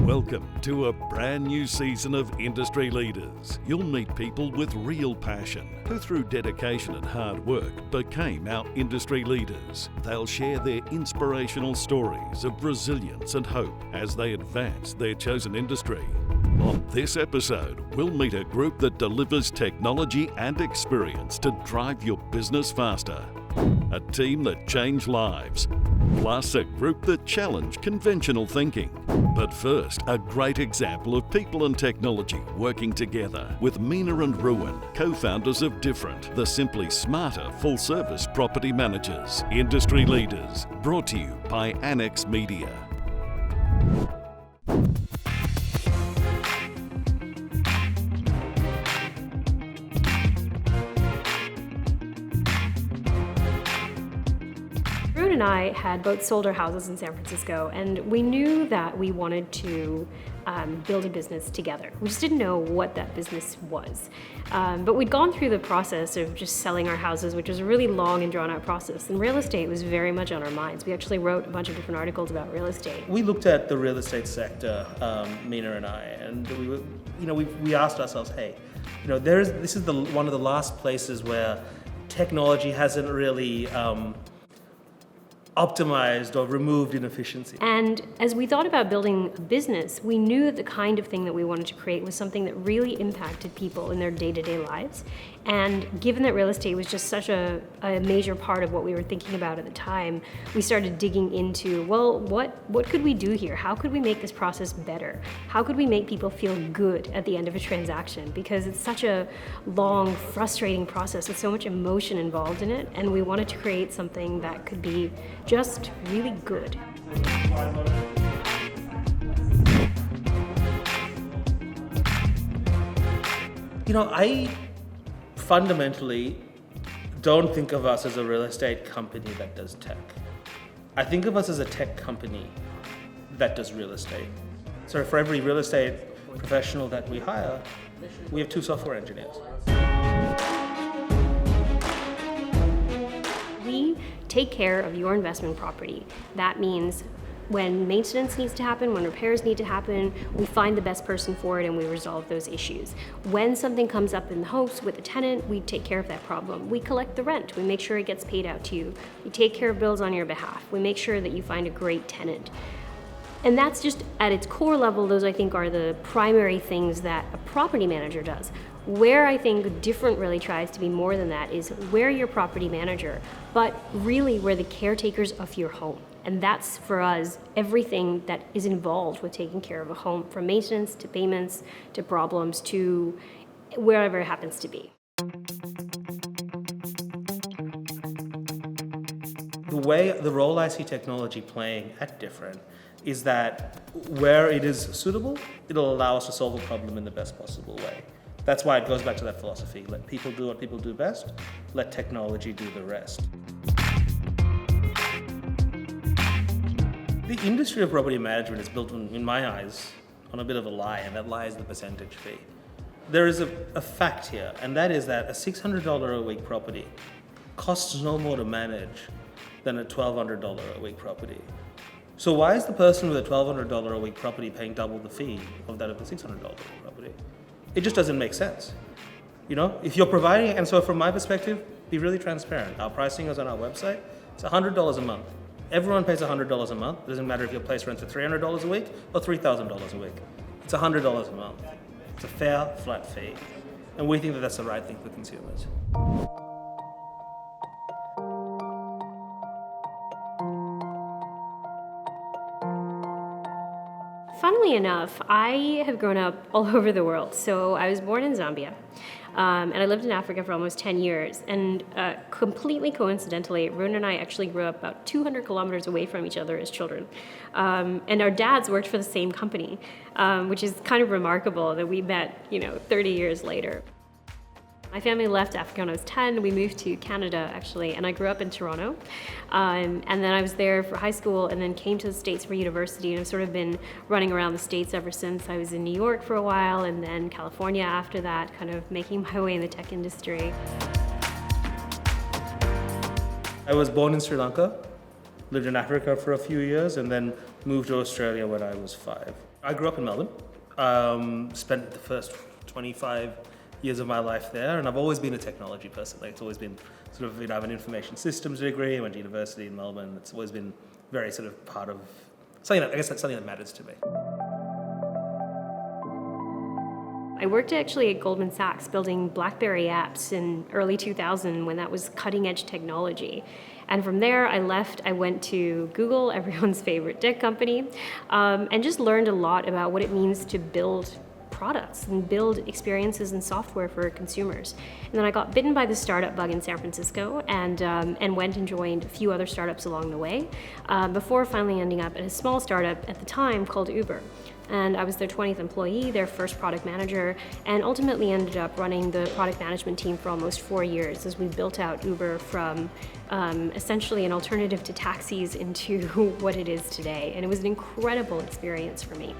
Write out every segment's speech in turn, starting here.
Welcome to a brand new season of Industry Leaders. You'll meet people with real passion who through dedication and hard work became our industry leaders. They'll share their inspirational stories of resilience and hope as they advance their chosen industry. On this episode, we'll meet a group that delivers technology and experience to drive your business faster. A team that changed lives, plus a group that challenged conventional thinking. But first, a great example of people and technology working together with Mina and Ruin, co-founders of Different, the simply smarter full-service property managers. Industry Leaders, brought to you by Annex Media. And I had both sold our houses in San Francisco, and we knew that we wanted to build a business together. We just didn't know what that business was. But we'd gone through the process of just selling our houses, which was a really long and drawn out process. And real estate was very much on our minds. We actually wrote a bunch of different articles about real estate. We looked at the real estate sector, Mina and I, and we asked ourselves, hey, this is one of the last places where technology hasn't really optimized or removed inefficiency. And as we thought about building a business, we knew that the kind of thing that we wanted to create was something that really impacted people in their day-to-day lives. And given that real estate was just such a major part of what we were thinking about at the time, we started digging into, well, what could we do here? How could we make this process better? How could we make people feel good at the end of a transaction? Because it's such a long, frustrating process with so much emotion involved in it, and we wanted to create something that could be just really good. I fundamentally don't think of us as a real estate company that does tech. I think of us as a tech company that does real estate. So for every real estate professional that we hire, we have 2 software engineers. We take care of your investment property. That means when maintenance needs to happen, when repairs need to happen, we find the best person for it and we resolve those issues. When something comes up in the house with a tenant, we take care of that problem. We collect the rent. We make sure it gets paid out to you. We take care of bills on your behalf. We make sure that you find a great tenant. And that's just at its core level, those I think are the primary things that a property manager does. Where I think Different really tries to be more than that is we're your property manager, but really we're the caretakers of your home. And that's for us everything that is involved with taking care of a home, from maintenance to payments to problems to wherever it happens to be. The role I see technology playing at Different is that where it is suitable, it'll allow us to solve a problem in the best possible way. That's why it goes back to that philosophy. Let people do what people do best, let technology do the rest. The industry of property management is built, in my eyes, on a bit of a lie, and that lie is the percentage fee. There is a fact here, and that is that a $600 a week property costs no more to manage than a $1,200 a week property. So why is the person with a $1,200 a week property paying double the fee of that of the $600 a week property? It just doesn't make sense. If you're providing, and so from my perspective, be really transparent. Our pricing is on our website. It's $100 a month. Everyone pays $100 a month. It doesn't matter if your place rents at $300 a week or $3,000 a week. It's $100 a month. It's a fair, flat fee. And we think that that's the right thing for consumers. Funnily enough, I have grown up all over the world. So I was born in Zambia, and I lived in Africa for almost 10 years. And completely coincidentally, Rune and I actually grew up about 200 kilometers away from each other as children. And our dads worked for the same company, which is kind of remarkable that we met, 30 years later. My family left Africa when I was 10. We moved to Canada, actually, and I grew up in Toronto. And then I was there for high school and then came to the States for university, and I've sort of been running around the States ever since. I was in New York for a while and then California after that, kind of making my way in the tech industry. I was born in Sri Lanka, lived in Africa for a few years, and then moved to Australia when I was 5. I grew up in Melbourne, spent the first 25 years of my life there, and I've always been a technology person. Like, it's always been sort of, I have an information systems degree, I went to university in Melbourne. It's always been very sort of part of something that, I guess that's something that matters to me. I worked actually at Goldman Sachs building BlackBerry apps in early 2000 when that was cutting edge technology. And from there I left, I went to Google, everyone's favorite tech company, and just learned a lot about what it means to build products and build experiences and software for consumers. And then I got bitten by the startup bug in San Francisco and went and joined a few other startups along the way, before finally ending up at a small startup at the time called Uber. And I was their 20th employee, their first product manager, and ultimately ended up running the product management team for almost 4 years as we built out Uber from essentially an alternative to taxis into what it is today. And it was an incredible experience for me.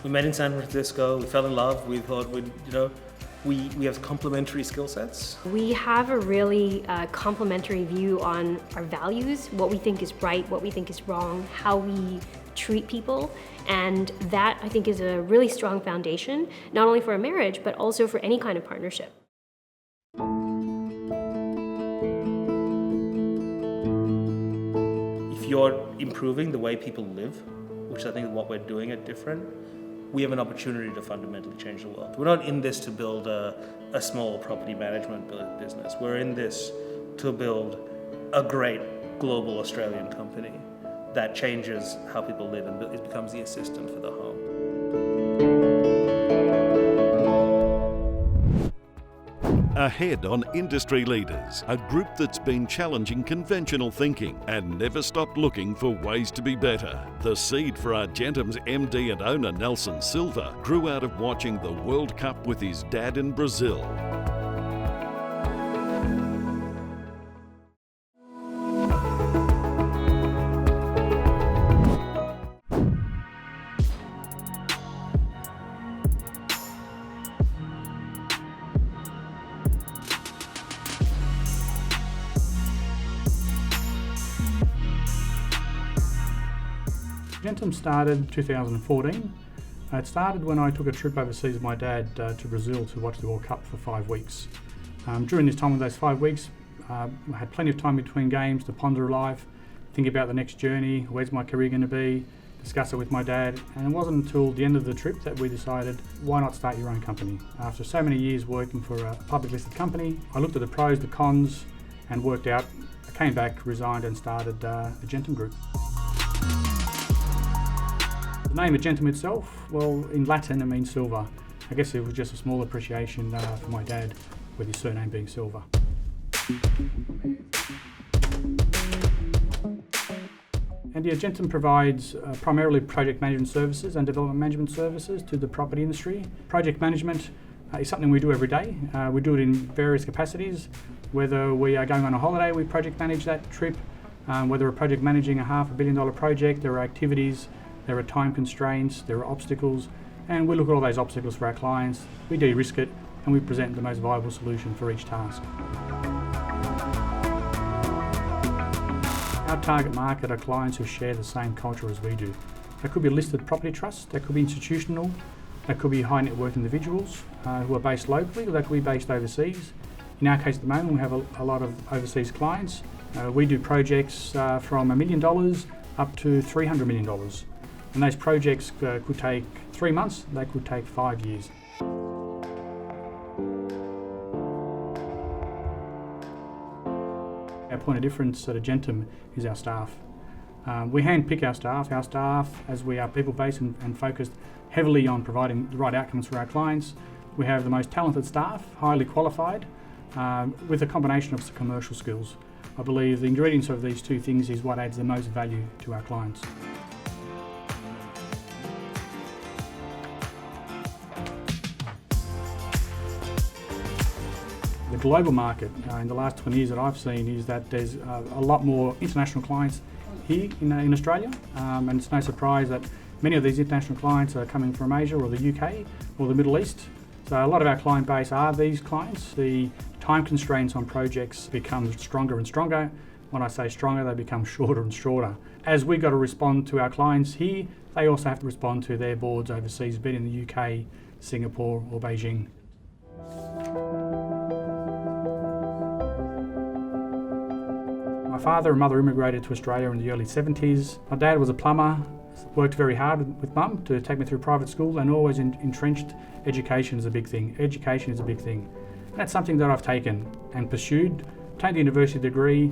We met in San Francisco, we fell in love, we thought we have complementary skill sets. We have a really complementary view on our values, what we think is right, what we think is wrong, how we treat people, and that I think is a really strong foundation, not only for a marriage, but also for any kind of partnership. If you're improving the way people live, which I think is what we're doing at Different, we have an opportunity to fundamentally change the world. We're not in this to build a small property management business. We're in this to build a great global Australian company that changes how people live and it becomes the assistant for the home. Ahead on Industry Leaders, a group that's been challenging conventional thinking and never stopped looking for ways to be better. The seed for Argentum's MD and owner Nelson Silva grew out of watching the World Cup with his dad in Brazil. Argentum started 2014. It started when I took a trip overseas with my dad to Brazil to watch the World Cup for 5 weeks. During this time of those 5 weeks, I had plenty of time between games to ponder life, think about the next journey, where's my career going to be, discuss it with my dad, and it wasn't until the end of the trip that we decided, why not start your own company? After so many years working for a public listed company, I looked at the pros, the cons, and worked out. I came back, resigned, and started Argentum Group. The name Argentum itself, well, in Latin it means silver. I guess it was just a small appreciation for my dad with his surname being Silva. And the Argentum provides primarily project management services and development management services to the property industry. Project management is something we do every day. We do it in various capacities. Whether we are going on a holiday, we project manage that trip. Whether we're project managing a $500 million project, there are activities, there are time constraints, there are obstacles, and we look at all those obstacles for our clients, we de-risk it, and we present the most viable solution for each task. Our target market are clients who share the same culture as we do. That could be listed property trusts, that could be institutional, that could be high net worth individuals who are based locally, or that could be based overseas. In our case at the moment, we have a lot of overseas clients. We do projects from $1 million up to $300 million. And those projects could take 3 months, they could take 5 years. Our point of difference at Argentum is our staff. We handpick our staff, as we are people-based and focused heavily on providing the right outcomes for our clients. We have the most talented staff, highly qualified, with a combination of commercial skills. I believe the ingredients of these two things is what adds the most value to our clients. The global market in the last 20 years that I've seen is that there's a lot more international clients here in Australia, and it's no surprise that many of these international clients are coming from Asia or the UK or the Middle East. So a lot of our client base are these clients. The time constraints on projects become stronger and stronger. When I say stronger, they become shorter and shorter. As we got to respond to our clients here, they also have to respond to their boards overseas, be it in the UK, Singapore or Beijing. My father and mother immigrated to Australia in the early 70s. My dad was a plumber, worked very hard with mum to take me through private school, and always entrenched education is a big thing. Education is a big thing. And that's something that I've taken and pursued, obtained the university degree,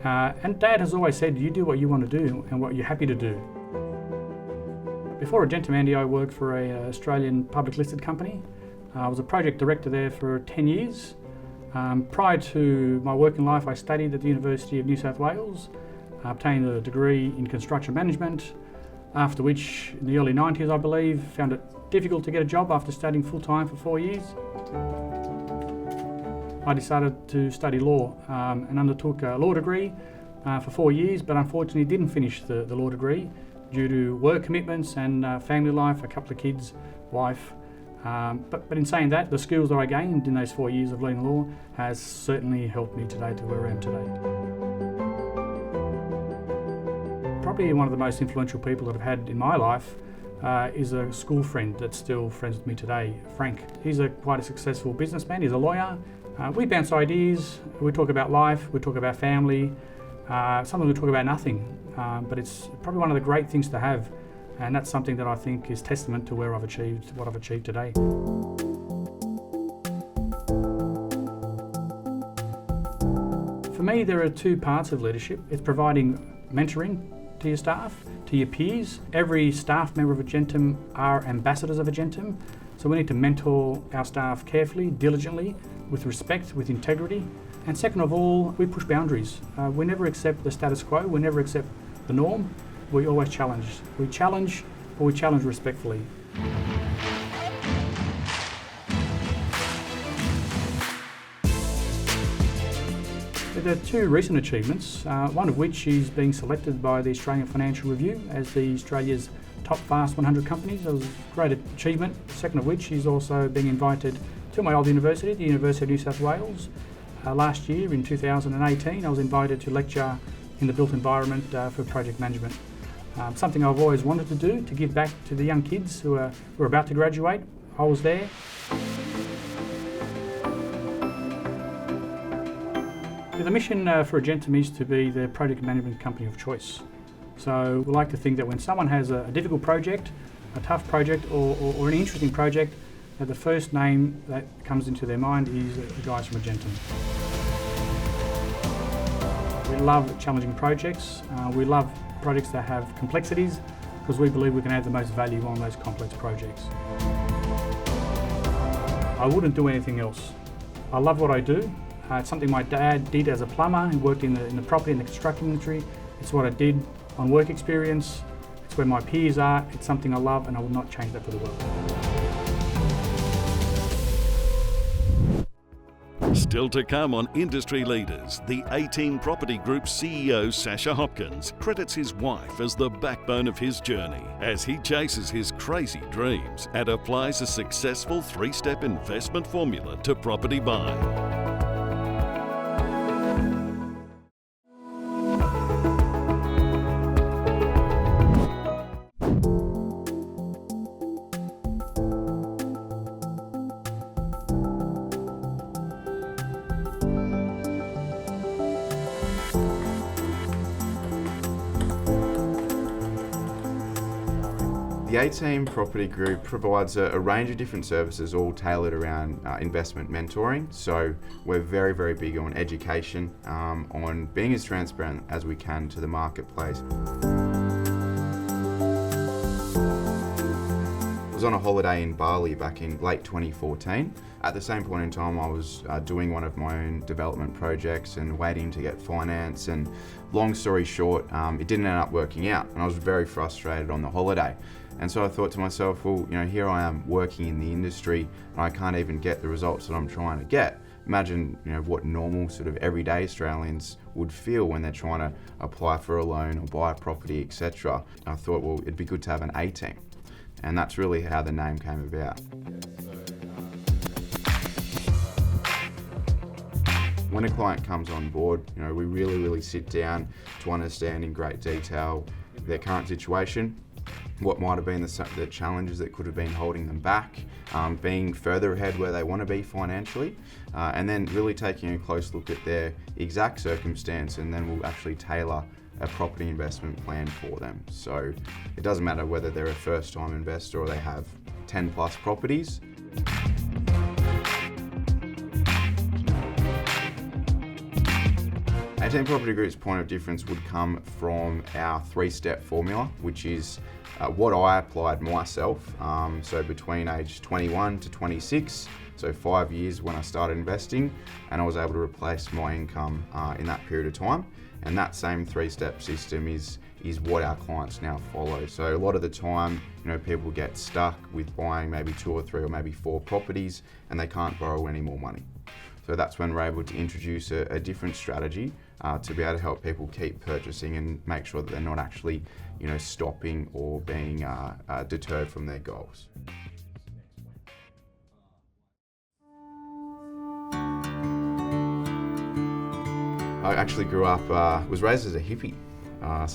and Dad has always said, you do what you want to do and what you're happy to do. Before Argentum, Andy, I worked for an Australian public listed company. I was a project director there for 10 years. Prior to my working life, I studied at the University of New South Wales. I obtained a degree in construction management, after which, in the early 90s, I believe, found it difficult to get a job after studying full-time for 4 years. I decided to study law and undertook a law degree for 4 years, but unfortunately didn't finish the law degree due to work commitments and family life, a couple of kids, wife. But in saying that, the skills that I gained in those 4 years of learning law has certainly helped me today to where I am today. Probably one of the most influential people that I've had in my life is a school friend that's still friends with me today, Frank. He's quite a successful businessman, he's a lawyer. We bounce ideas, we talk about life, we talk about family, sometimes we talk about nothing, but it's probably one of the great things to have, and that's something that I think is testament to where I've achieved, what I've achieved today. For me, there are two parts of leadership. It's providing mentoring to your staff, to your peers. Every staff member of Argentum are ambassadors of Argentum, so we need to mentor our staff carefully, diligently, with respect, with integrity. And second of all, we push boundaries. We never accept the status quo, we never accept the norm, we always challenge. We challenge, but we challenge respectfully. There are two recent achievements, one of which is being selected by the Australian Financial Review as the Australia's top Fast 100 companies. That was a great achievement. Second of which is also being invited to my old university, the University of New South Wales. Last year, in 2018, I was invited to lecture in the built environment for project management. Something I've always wanted to do, to give back to the young kids who are about to graduate. I was there. The mission for Argentum is to be the project management company of choice. So we like to think that when someone has a difficult project, a tough project, or an interesting project, the first name that comes into their mind is the guys from Argentum. We love challenging projects. We love projects that have complexities because we believe we can add the most value on those complex projects. I wouldn't do anything else. I love what I do. It's something my dad did as a plumber. He worked in the property and the construction industry. It's what I did on work experience. It's where my peers are. It's something I love and I will not change that for the world. Still to come on Industry Leaders, the 18 Property Group's CEO Sasha Hopkins credits his wife as the backbone of his journey as he chases his crazy dreams and applies a successful 3-step investment formula to property buying. The 18 Property Group provides a range of different services, all tailored around investment mentoring. So we're very, very big on education, on being as transparent as we can to the marketplace. I was on a holiday in Bali back in late 2014. At the same point in time, I was doing one of my own development projects and waiting to get finance, and long story short, it didn't end up working out, and I was very frustrated on the holiday. And so I thought to myself, well, you know, here I am working in the industry and I can't even get the results that I'm trying to get. Imagine, you know, what normal sort of everyday Australians would feel when they're trying to apply for a loan or buy a property, etc. I thought, well, it'd be good to have an A team. And that's really how the name came about. When a client comes on board, we really sit down to understand in great detail their current situation, what might have been the challenges that could have been holding them back, being further ahead where they want to be financially, and then really taking a close look at their exact circumstance, and then we'll actually tailor a property investment plan for them. So it doesn't matter whether they're a first-time investor or they have 10 plus properties. Argentum Property Group's point of difference would come from our 3-step formula, which is what I applied myself. So between age 21 to 26, so 5 years when I started investing, and I was able to replace my income in that period of time. And that same 3-step system is what our clients now follow. So a lot of the time, people get stuck with buying maybe 2 or 3 or maybe 4 properties and they can't borrow any more money. So that's when we're able to introduce a different strategy to be able to help people keep purchasing and make sure that they're not actually, stopping or being deterred from their goals. I actually grew up, was raised as a hippie. I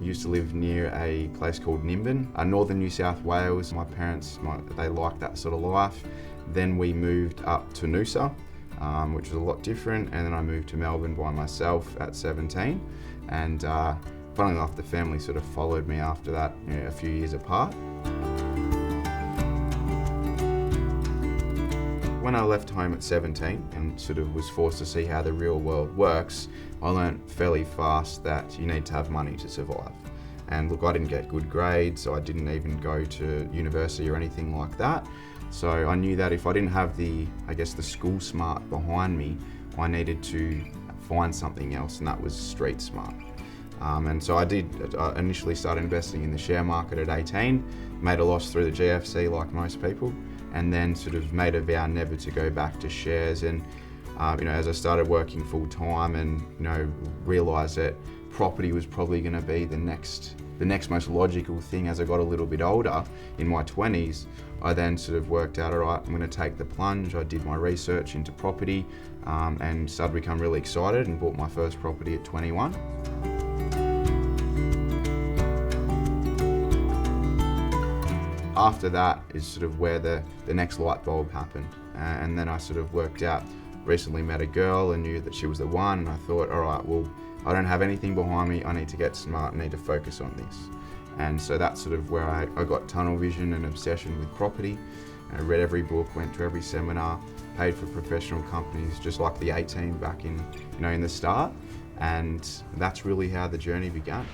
used to live near a place called Nimbin, northern New South Wales. My parents, they liked that sort of life. Then we moved up to Noosa, which was a lot different, and then I moved to Melbourne by myself at 17. And funnily enough, the family sort of followed me after that, a few years apart. When I left home at 17 and sort of was forced to see how the real world works, I learned fairly fast that you need to have money to survive. And look, I didn't get good grades, so I didn't even go to university or anything like that. So I knew that if I didn't have the school smart behind me, I needed to find something else, and that was street smart. And so I initially started investing in the share market at 18, made a loss through the GFC like most people, and then sort of made a vow never to go back to shares. And as I started working full time and realised that property was probably going to be the next most logical thing as I got a little bit older in my 20s, I then sort of worked out, all right, I'm going to take the plunge. I did my research into property and started to become really excited and bought my first property at 21. After that is sort of where the next light bulb happened. And then I sort of worked out, recently met a girl and knew that she was the one, and I thought, all right, well, I don't have anything behind me, I need to get smart, I need to focus on this. And so that's sort of where I got tunnel vision and obsession with property. I read every book, went to every seminar, paid for professional companies, just like the A-team back in the start. And that's really how the journey began.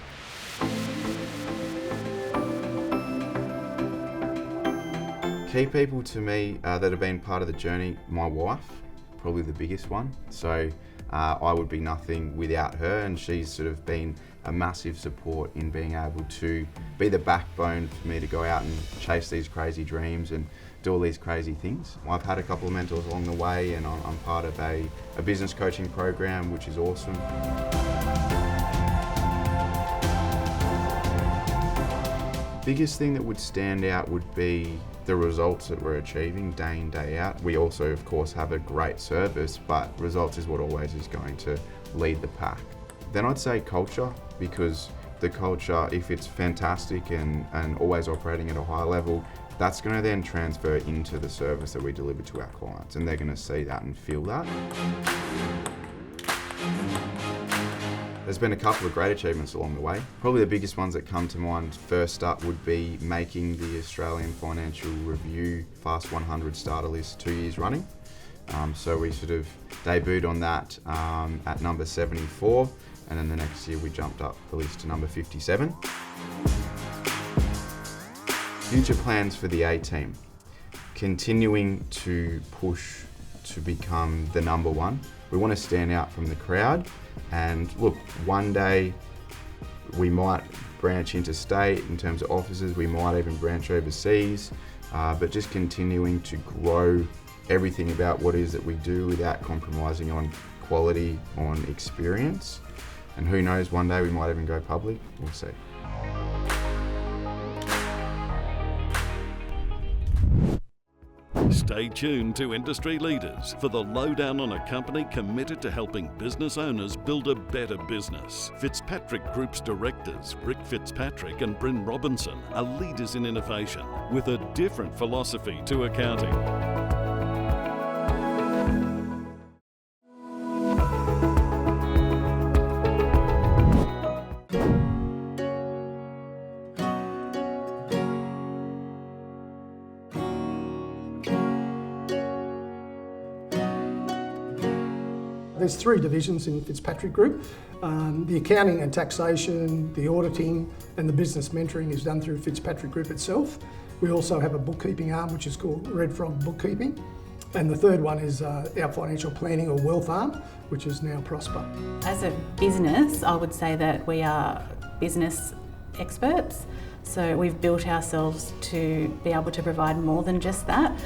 Key people to me that have been part of the journey, my wife, probably the biggest one. So I would be nothing without her, and she's sort of been a massive support in being able to be the backbone for me to go out and chase these crazy dreams and do all these crazy things. I've had a couple of mentors along the way, and I'm part of a business coaching program, which is awesome. Biggest thing that would stand out would be the results that we're achieving day in, day out. We also, of course, have a great service, but results is what always is going to lead the pack. Then I'd say culture, because the culture, if it's fantastic and always operating at a high level, that's going to then transfer into the service that we deliver to our clients, and they're going to see that and feel that. There's been a couple of great achievements along the way. Probably the biggest ones that come to mind first up would be making the Australian Financial Review Fast 100 starter list 2 years running. So we sort of debuted on that at number 74, and then the next year we jumped up the list to number 57. Future plans for the A-team. Continuing to push to become the number one. We want to stand out from the crowd, and look, one day we might branch interstate in terms of offices, we might even branch overseas, but just continuing to grow everything about what it is that we do without compromising on quality, on experience. And who knows, one day we might even go public, we'll see. Stay tuned to Industry Leaders for the lowdown on a company committed to helping business owners build a better business. Fitzpatrick Group's directors, Rick Fitzpatrick and Bryn Robinson, are leaders in innovation with a different philosophy to accounting. There's three divisions in Fitzpatrick Group. The accounting and taxation, the auditing and the business mentoring is done through Fitzpatrick Group itself. We also have a bookkeeping arm which is called Red Frog Bookkeeping. And the third one is our financial planning or wealth arm, which is now Prosper. As a business, I would say that we are business experts. So we've built ourselves to be able to provide more than just that.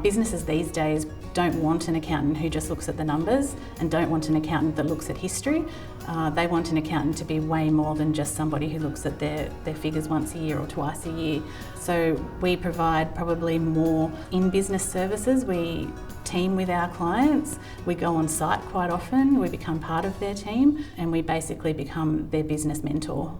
Businesses these days don't want an accountant who just looks at the numbers and don't want an accountant that looks at history. They want an accountant to be way more than just somebody who looks at their figures once a year or twice a year. So we provide probably more in-business services. We team with our clients, we go on site quite often, we become part of their team and we basically become their business mentor.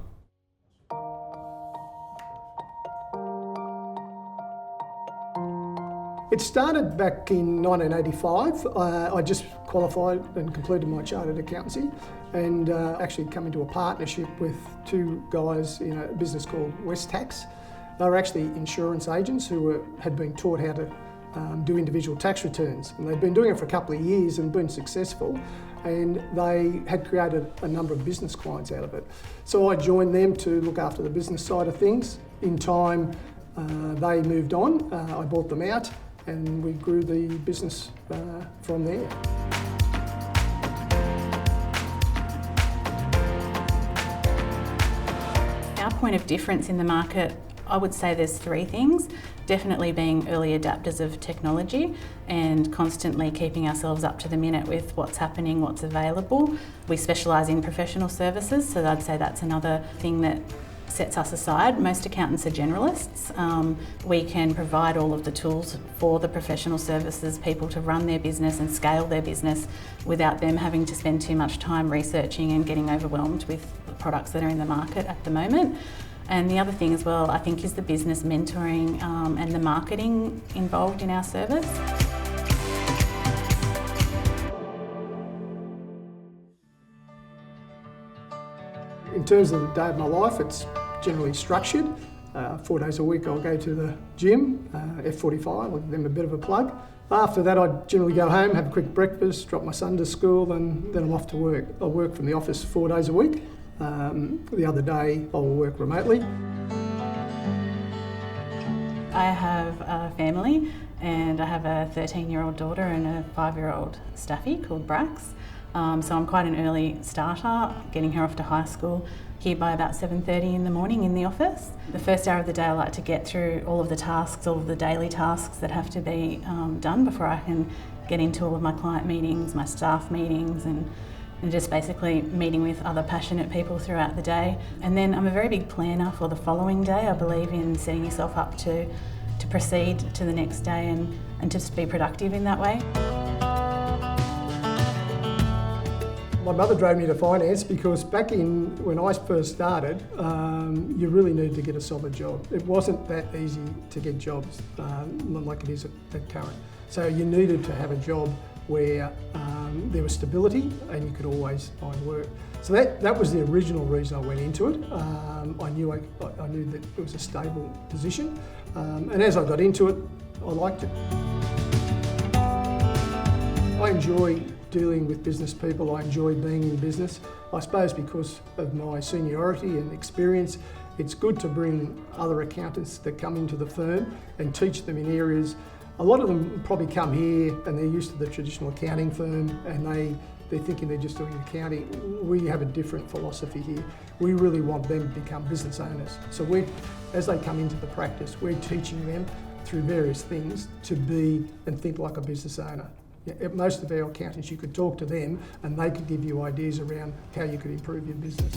It started back in 1985. I just qualified and completed my chartered accountancy and actually come into a partnership with two guys in a business called Westax. They were actually insurance agents who had been taught how to do individual tax returns, and they'd been doing it for a couple of years and been successful, and they had created a number of business clients out of it. So I joined them to look after the business side of things. In time, they moved on. I bought them out and we grew the business from there. Our point of difference in the market, I would say there's three things. Definitely being early adapters of technology and constantly keeping ourselves up to the minute with what's happening, what's available. We specialise in professional services, so I'd say that's another thing that sets us aside. Most accountants are generalists. We can provide all of the tools for the professional services people to run their business and scale their business without them having to spend too much time researching and getting overwhelmed with the products that are in the market at the moment. And the other thing as well, I think, is the business mentoring and the marketing involved in our service. In terms of the day of my life, it's generally structured. 4 days a week I'll go to the gym, F45, I'll give them a bit of a plug. After that I generally go home, have a quick breakfast, drop my son to school, and then I'm off to work. I work from the office 4 days a week. The other day I'll work remotely. I have a family and I have a 13-year-old daughter and a 5-year-old staffy called Brax. So I'm quite an early starter, getting her off to high school here by about 7:30 in the morning in the office. The first hour of the day I like to get through all of the tasks, all of the daily tasks that have to be done before I can get into all of my client meetings, my staff meetings, and just basically meeting with other passionate people throughout the day. And then I'm a very big planner for the following day. I believe in setting yourself up to proceed to the next day and just be productive in that way. My mother drove me to finance because back when I first started, you really needed to get a solid job. It wasn't that easy to get jobs like it is at current. So you needed to have a job where there was stability and you could always find work. So that was the original reason I went into it. I knew that it was a stable position, and as I got into it, I liked it. I enjoy dealing with business people. I enjoy being in business. I suppose because of my seniority and experience, it's good to bring other accountants that come into the firm and teach them in areas. A lot of them probably come here and they're used to the traditional accounting firm and they're thinking they're just doing accounting. We have a different philosophy here. We really want them to become business owners. So as they come into the practice, we're teaching them through various things to be and think like a business owner. Yeah, most of our accountants, you could talk to them and they could give you ideas around how you could improve your business.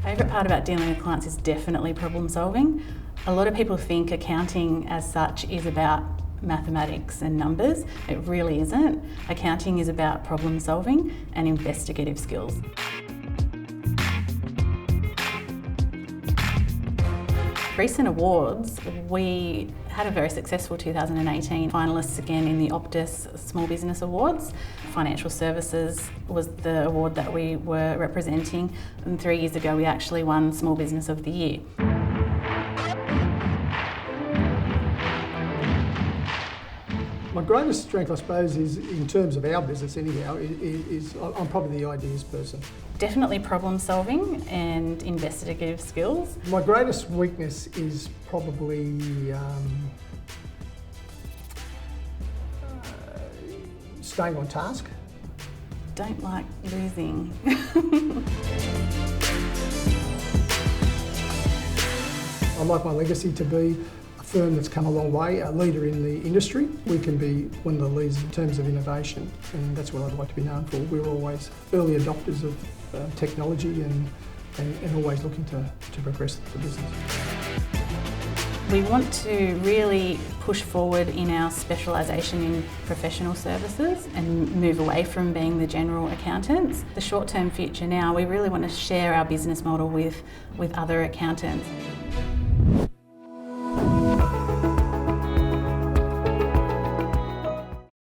Favourite part about dealing with clients is definitely problem solving. A lot of people think accounting as such is about mathematics and numbers. It really isn't. Accounting is about problem solving and investigative skills. Recent awards, we had a very successful 2018 finalists again in the Optus Small Business Awards. Financial Services was the award that we were representing, and 3 years ago we actually won Small Business of the Year. My greatest strength, I suppose, is in terms of our business anyhow, is I'm probably the ideas person. Definitely problem solving and investigative skills. My greatest weakness is probably staying on task. Don't like losing. I'd like my legacy to be a firm that's come a long way, a leader in the industry. We can be one of the leaders in terms of innovation, and that's what I'd like to be known for. We're always early adopters of technology and always looking to progress the business. We want to really push forward in our specialisation in professional services and move away from being the general accountants. The short-term future now, we really want to share our business model with other accountants.